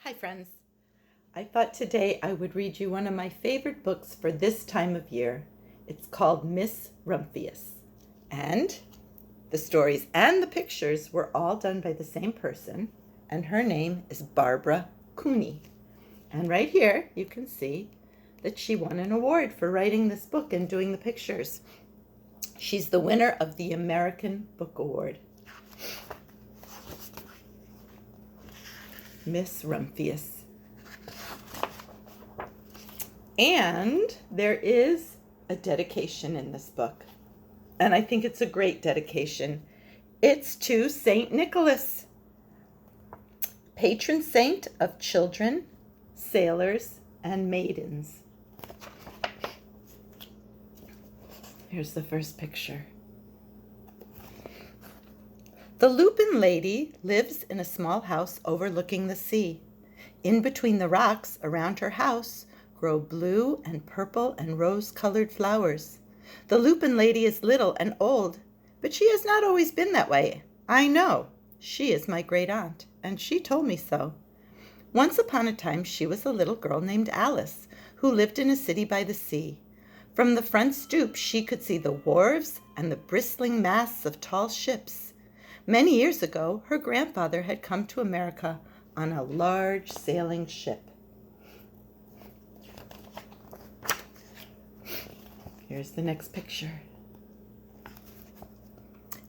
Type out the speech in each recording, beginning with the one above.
Hi, friends. I thought today I would read you one of my favorite books for this time of year. It's called Miss Rumphius. And the stories and the pictures were all done by the same person, and her name is Barbara Cooney. And right here you can see that she won an award for writing this book and doing the pictures. She's the winner of the American Book Award. Miss Rumphius. And there is a dedication in this book. And I think it's a great dedication. It's to St. Nicholas, patron saint of children, sailors, and maidens. Here's the first picture. The Lupin lady lives in a small house overlooking the sea. In between the rocks around her house grow blue and purple and rose-colored flowers. The Lupin lady is little and old, but she has not always been that way. I know. She is my great-aunt, and she told me so. Once upon a time she was a little girl named Alice, who lived in a city by the sea. From the front stoop she could see the wharves and the bristling masts of tall ships. Many years ago her grandfather had come to America on a large sailing ship. Here's the next picture.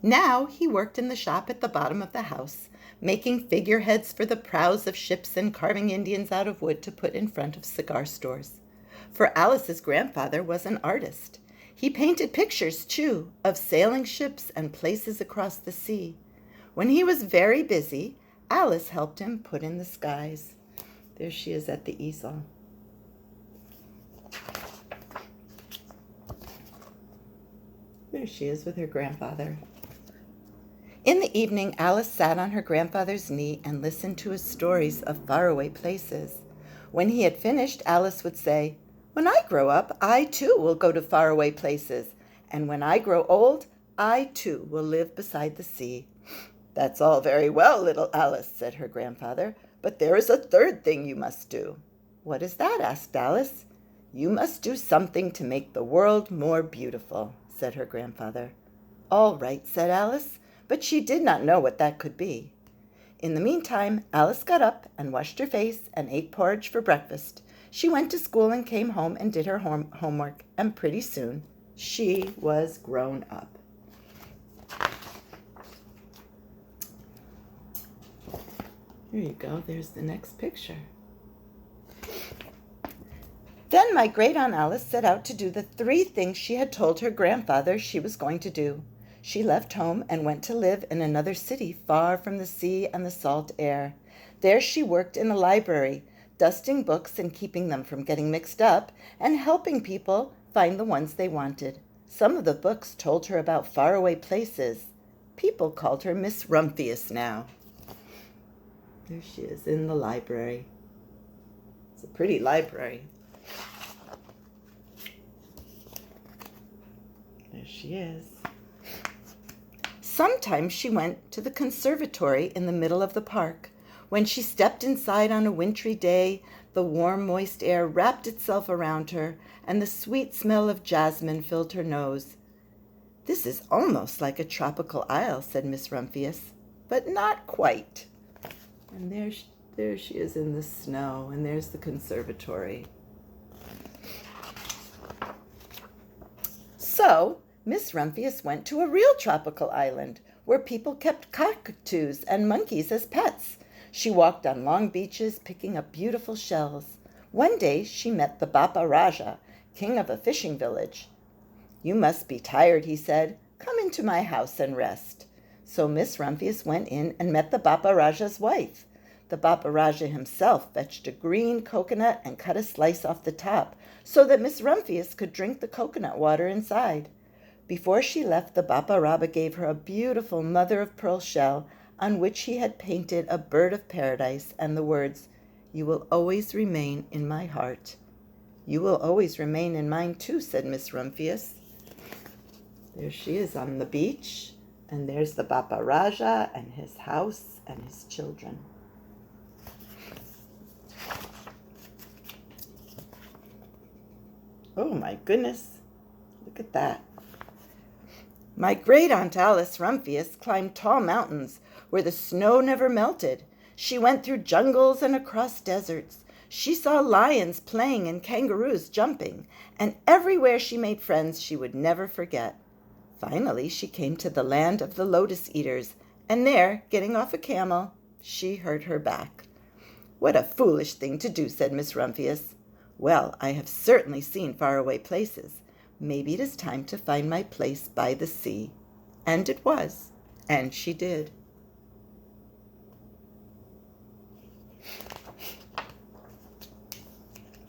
Now he worked in the shop at the bottom of the house, making figureheads for the prows of ships and carving Indians out of wood to put in front of cigar stores. For Alice's grandfather was an artist. He painted pictures, too, of sailing ships and places across the sea. When he was very busy, Alice helped him put in the skies. There she is at the easel. There she is with her grandfather. In the evening, Alice sat on her grandfather's knee and listened to his stories of faraway places. When he had finished, Alice would say, "When I grow up, I too will go to faraway places. And when I grow old, I too will live beside the sea." "That's all very well, little Alice," said her grandfather, "but there is a third thing you must do." "What is that?" asked Alice. "You must do something to make the world more beautiful," said her grandfather. "All right," said Alice, but she did not know what that could be. In the meantime, Alice got up and washed her face and ate porridge for breakfast. She went to school and came home and did her homework, and pretty soon she was grown up. Here you go. There's the next picture. Then my great-aunt Alice set out to do the 3 things she had told her grandfather she was going to do. She left home and went to live in another city far from the sea and the salt air. There she worked in a library, dusting books and keeping them from getting mixed up, and helping people find the ones they wanted. Some of the books told her about faraway places. People called her Miss Rumphius now. There she is in the library. It's a pretty library. There she is. Sometimes she went to the conservatory in the middle of the park. When she stepped inside on a wintry day, the warm, moist air wrapped itself around her, and the sweet smell of jasmine filled her nose. "This is almost like a tropical isle," said Miss Rumphius, "but not quite." And there she is in the snow, and there's the conservatory. So Miss Rumphius went to a real tropical island where people kept cockatoos and monkeys as pets. She walked on long beaches picking up beautiful shells. One day she met the Bapa Raja, king of a fishing village. "You must be tired," he said. "Come into my house and rest." So Miss Rumphius went in and met the Bapa Raja's wife. The Bapa Raja himself fetched a green coconut and cut a slice off the top so that Miss Rumphius could drink the coconut water inside. Before she left, the Bapa Raja gave her a beautiful mother-of-pearl shell on which he had painted a bird of paradise and the words, "You will always remain in my heart." "You will always remain in mine too," said Miss Rumphius. There she is on the beach, and there's the Bapa Raja and his house and his children. Oh my goodness, look at that. My great Aunt Alice Rumphius climbed tall mountains where the snow never melted. She went through jungles and across deserts. She saw lions playing and kangaroos jumping, and everywhere she made friends she would never forget. Finally, she came to the land of the lotus eaters, and there, getting off a camel, she hurt her back. "What a foolish thing to do," said Miss Rumphius. "Well, I have certainly seen faraway places. Maybe it is time to find my place by the sea." And it was, and she did.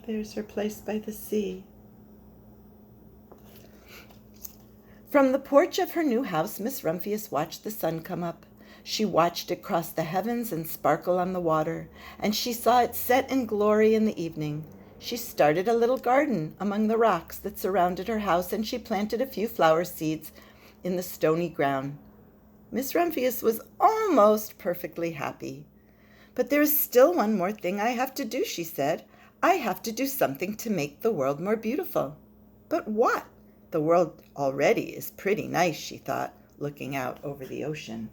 There's her place by the sea. From the porch of her new house, Miss Rumphius watched the sun come up. She watched it cross the heavens and sparkle on the water, and she saw it set in glory in the evening. She started a little garden among the rocks that surrounded her house, and she planted a few flower seeds in the stony ground. Miss Rumphius was almost perfectly happy. "But there is still one more thing I have to do," she said. "I have to do something to make the world more beautiful." "But what? The world already is pretty nice," she thought, looking out over the ocean.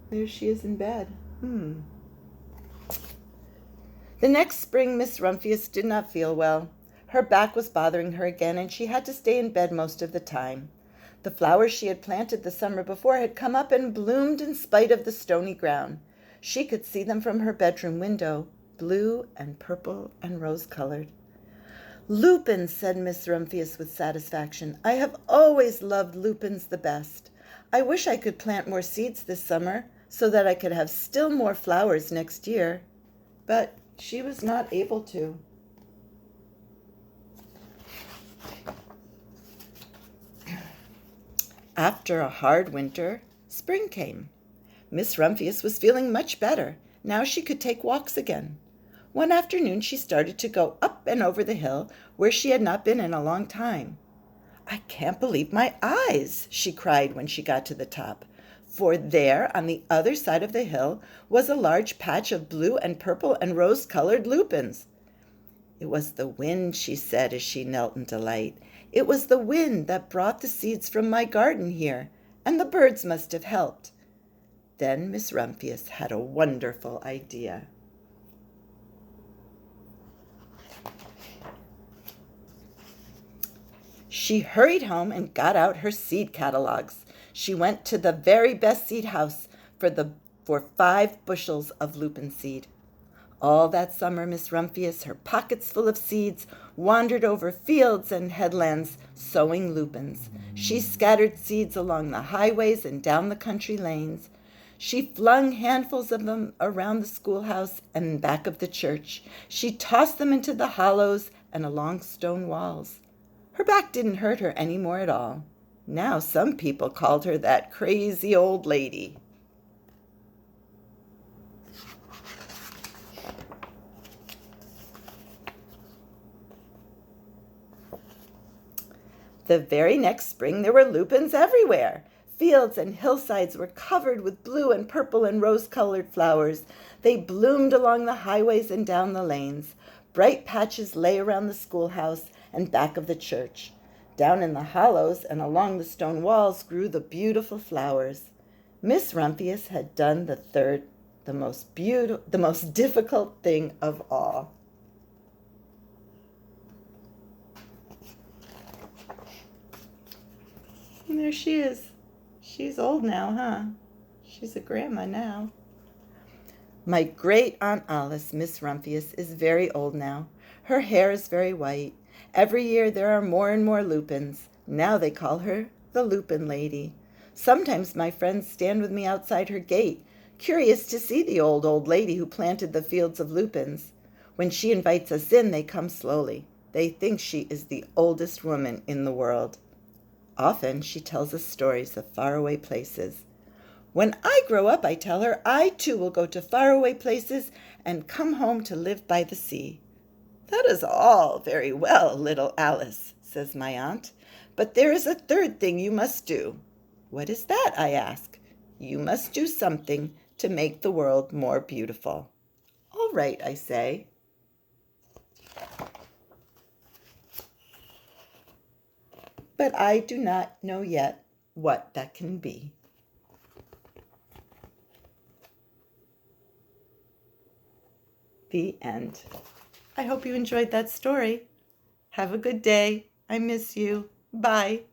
There she is in bed. The next spring, Miss Rumphius did not feel well. Her back was bothering her again, and she had to stay in bed most of the time. The flowers she had planted the summer before had come up and bloomed in spite of the stony ground. She could see them from her bedroom window, blue and purple and rose-colored. "Lupins," said Miss Rumphius with satisfaction. "I have always loved lupins the best. I wish I could plant more seeds this summer, so that I could have still more flowers next year." But she was not able to. After a hard winter, spring came. Miss Rumphius was feeling much better. Now she could take walks again. One afternoon she started to go up and over the hill where she had not been in a long time. "I can't believe my eyes," she cried when she got to the top. For there, on the other side of the hill, was a large patch of blue and purple and rose-colored lupins. "It was the wind," she said as she knelt in delight. "It was the wind that brought the seeds from my garden here, and the birds must have helped." Then Miss Rumphius had a wonderful idea. She hurried home and got out her seed catalogs. She went to the very best seed house for 5 bushels of lupin seed. All that summer, Miss Rumphius, her pockets full of seeds, wandered over fields and headlands, sowing lupins. She scattered seeds along the highways and down the country lanes. She flung handfuls of them around the schoolhouse and back of the church. She tossed them into the hollows and along stone walls. Her back didn't hurt her any more at all. Now some people called her that crazy old lady. The very next spring there were lupins everywhere. Fields and hillsides were covered with blue and purple and rose-colored flowers. They bloomed along the highways and down the lanes. Bright patches lay around the schoolhouse and back of the church. Down in the hollows and along the stone walls grew the beautiful flowers. Miss Rumphius had done the most difficult thing of all. And there she is. She's old now, huh? She's a grandma now. My great Aunt Alice, Miss Rumphius, is very old now. Her hair is very white. Every year there are more and more lupins. Now they call her the Lupin Lady. Sometimes my friends stand with me outside her gate, curious to see the old lady who planted the fields of lupins. When she invites us in, they come slowly. They think she is the oldest woman in the world. Often she tells us stories of faraway places. When I grow up, I tell her, I too will go to faraway places and come home to live by the sea. That is all very well, little Alice, says my aunt, but there is a third thing you must do. What is that? I ask. You must do something to make the world more beautiful. All right, I say. But I do not know yet what that can be. The end. I hope you enjoyed that story. Have a good day. I miss you. Bye.